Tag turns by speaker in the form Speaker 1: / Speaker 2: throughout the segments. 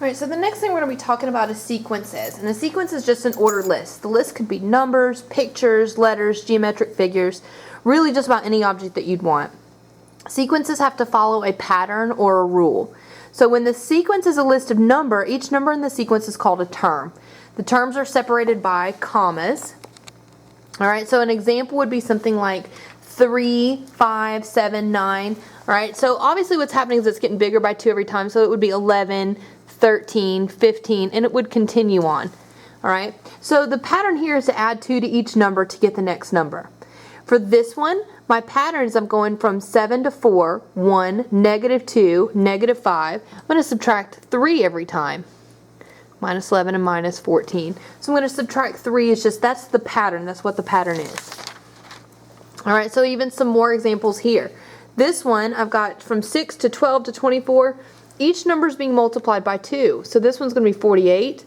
Speaker 1: Alright, so the next thing we're going to be talking about is sequences. And a sequence is just an ordered list. The list could be numbers, pictures, letters, geometric figures, really just about any object that you'd want. Sequences have to follow a pattern or a rule. So when the sequence is a list of number, each number in the sequence is called a term. The terms are separated by commas. Alright, so an example would be something like 3, 5, 7, 9. Alright, so obviously what's happening is it's getting bigger by 2 every time, so it would be 11, 13, 15, and it would continue on. Alright, so the pattern here is to add 2 to each number to get the next number. For this one, my pattern is I'm going from 7 to 4, 1, negative 2, negative 5. I'm going to subtract 3 every time. Minus 11 and minus 14. So I'm going to subtract 3 is just, that's the pattern, that's what the pattern is. Alright, so even some more examples here. This one, I've got from 6 to 12 to 24. Each number is being multiplied by 2. So this one's going to be 48.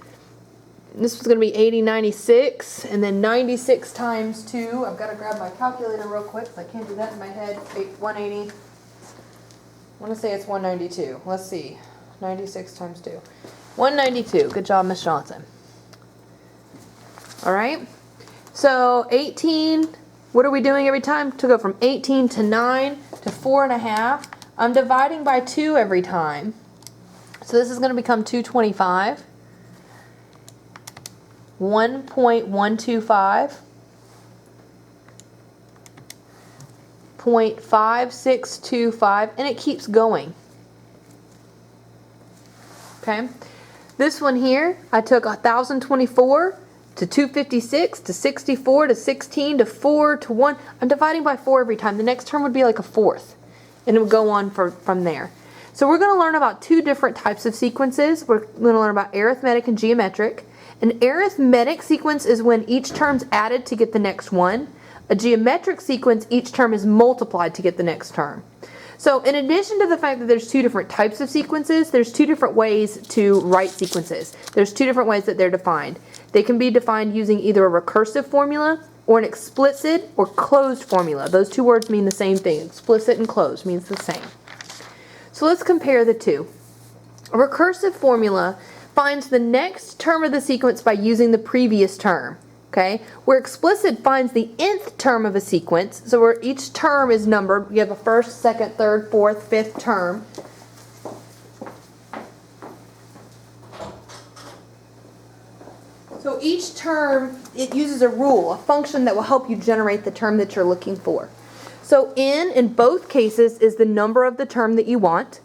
Speaker 1: This one's going to be 80, 96. And then 96 times 2. I've got to grab my calculator real quick because I can't do that in my head. 180. I want to say it's 192. Let's see. 96 times 2. 192. Good job, Miss Johnson. Alright. So 18. What are we doing every time? To go from 18 to 9 to 4.5. I'm dividing by 2 every time. So this is going to become 225. 1.125. 0.5625, and it keeps going. Okay. This one here, I took 1024 to 256 to 64 to 16 to 4 to 1. I'm dividing by 4 every time. The next term would be like a fourth, and it would go on from there. So we're going to learn about 2 different types of sequences. We're going to learn about arithmetic and geometric. An arithmetic sequence is when each term's added to get the next one. A geometric sequence, each term is multiplied to get the next term. So in addition to the fact that there's 2 different types of sequences, there's 2 different ways to write sequences. There's 2 different ways that they're defined. They can be defined using either a recursive formula or an explicit or closed formula. Those 2 words mean the same thing. Explicit and closed means the same. So let's compare the 2. A recursive formula finds the next term of the sequence by using the previous term. Okay? Where explicit finds the nth term of a sequence, so where each term is numbered, you have a first, second, third, fourth, fifth term. So each term, it uses a rule, a function that will help you generate the term that you're looking for. So n, in both cases, is the number of the term that you want.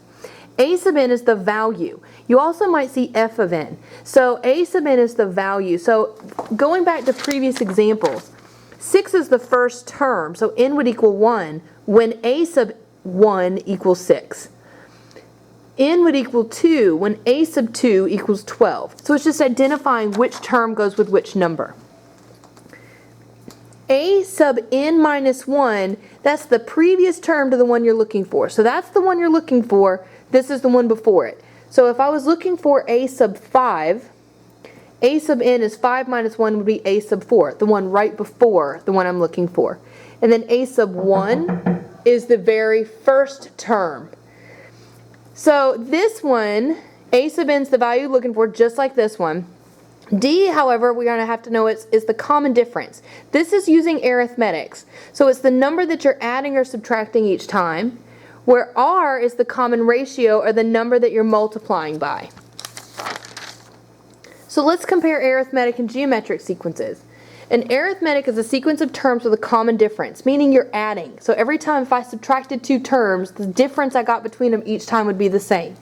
Speaker 1: A sub n is the value. You also might see f of n. So a sub n is the value. So going back to previous examples, 6 is the first term, so n would equal 1 when a sub 1 equals 6. N would equal 2 when a sub 2 equals 12. So it's just identifying which term goes with which number. A sub n minus 1, that's the previous term to the one you're looking for. So that's the one you're looking for. This is the one before it. So if I was looking for a sub 5, a sub n is 5 minus 1 would be a sub 4, the one right before the one I'm looking for. And then a sub 1 is the very first term. So this one, a sub n is the value you're looking for, just like this one. D, however, we're going to have to know is the common difference. This is using arithmetics. So it's the number that you're adding or subtracting each time, where R is the common ratio, or the number that you're multiplying by. So let's compare arithmetic and geometric sequences. An arithmetic is a sequence of terms with a common difference, meaning you're adding. So every time if I subtracted 2 terms, the difference I got between them each time would be the same.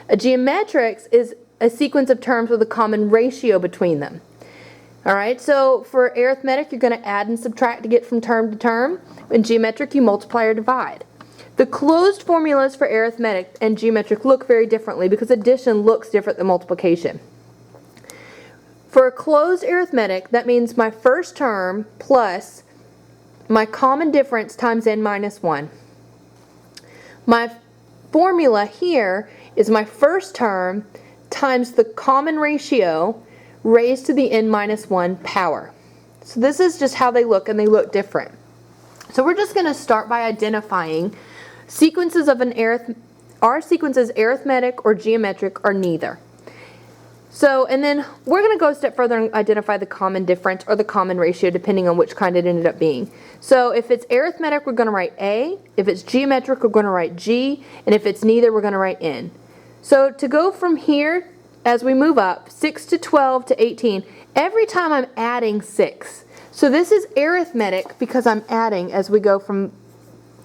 Speaker 1: A geometrics is a sequence of terms with a common ratio between them. Alright, so for arithmetic, you're going to add and subtract to get from term to term. In geometric, you multiply or divide. The closed formulas for arithmetic and geometric look very differently because addition looks different than multiplication. For a closed arithmetic, that means my first term plus my common difference times n minus 1. My formula here is my first term times the common ratio raised to the n minus 1 power. So this is just how they look, and they look different. So we're just going to start by identifying sequences of are sequences arithmetic or geometric or neither. So, and then we're going to go a step further and identify the common difference or the common ratio depending on which kind it ended up being. So if it's arithmetic, we're going to write A. If it's geometric, we're going to write G. And if it's neither, we're going to write N. So to go from here, as we move up, 6 to 12 to 18, every time I'm adding 6. So this is arithmetic because I'm adding as we go from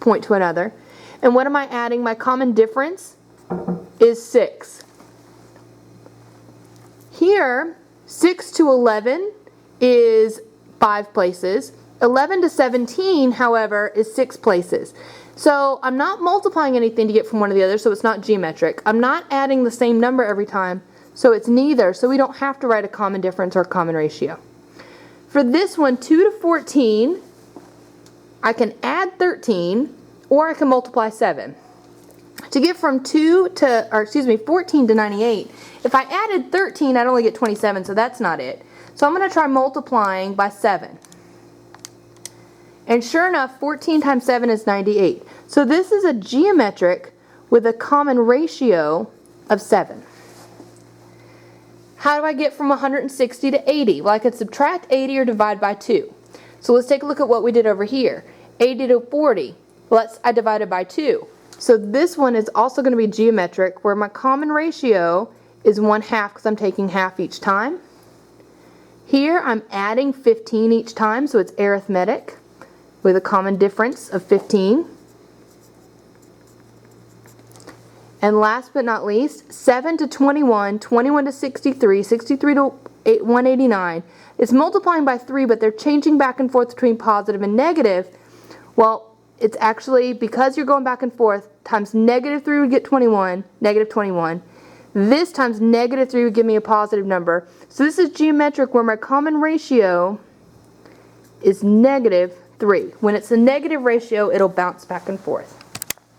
Speaker 1: point to another. And what am I adding? My common difference is 6. Here, 6 to 11 is 5 places. 11 to 17, however, is 6 places. So I'm not multiplying anything to get from one to the other, so it's not geometric. I'm not adding the same number every time, so it's neither. So we don't have to write a common difference or a common ratio. For this one, 2 to 14, I can add 13, or I can multiply 7. To get from 14 to 98, if I added 13, I'd only get 27, so that's not it. So I'm going to try multiplying by 7. And sure enough, 14 times 7 is 98. So this is a geometric with a common ratio of 7. How do I get from 160 to 80? Well, I could subtract 80 or divide by 2. So let's take a look at what we did over here. 80 to 40. Well, I divided by 2. So this one is also going to be geometric, where my common ratio is 1/2 because I'm taking half each time. Here I'm adding 15 each time, so it's arithmetic with a common difference of 15. And last but not least, 7 to 21, 21 to 63, 63 to 189. It's multiplying by 3, but they're changing back and forth between positive and negative. Well, it's actually, because you're going back and forth, times negative 3 would get 21, negative 21. This times negative 3 would give me a positive number. So this is geometric, where my common ratio is negative 3. When it's a negative ratio, it'll bounce back and forth.